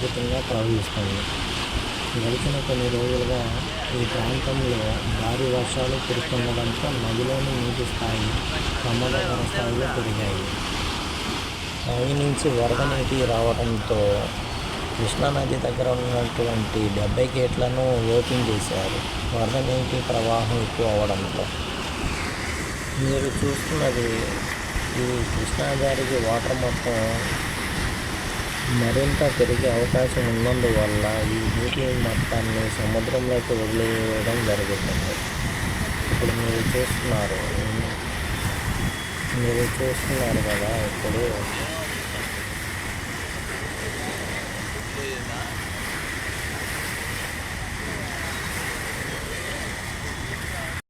విపరీతంగా ప్రవహిస్తుంది. గడిచిన కొన్ని రోజులుగా ఈ ప్రాంతంలో భారీ వర్షాలు కురుస్తుండడంతో నదిలోని నీటి స్థాయి ప్రమాదకర స్థాయిలో పెరిగాయి. పై నుంచి వరద నీటి రావడంతో కృష్ణానది దగ్గర ఉన్నటువంటి 70 గేట్లను ఓపెన్ చేశారు. వరద నీటి ప్రవాహం ఎక్కువ అవడంతో మీరు చూస్తున్నది ఈ కృష్ణానదికి వాటర్ మొత్తం మరింత పెరిగే అవకాశం ఉన్నందువల్ల ఈ నీటి మొత్తాన్ని సముద్రంలోకి వదిలేయడం జరుగుతుంది. ఇప్పుడు మీరు చూస్తున్నారు కదా ఇప్పుడు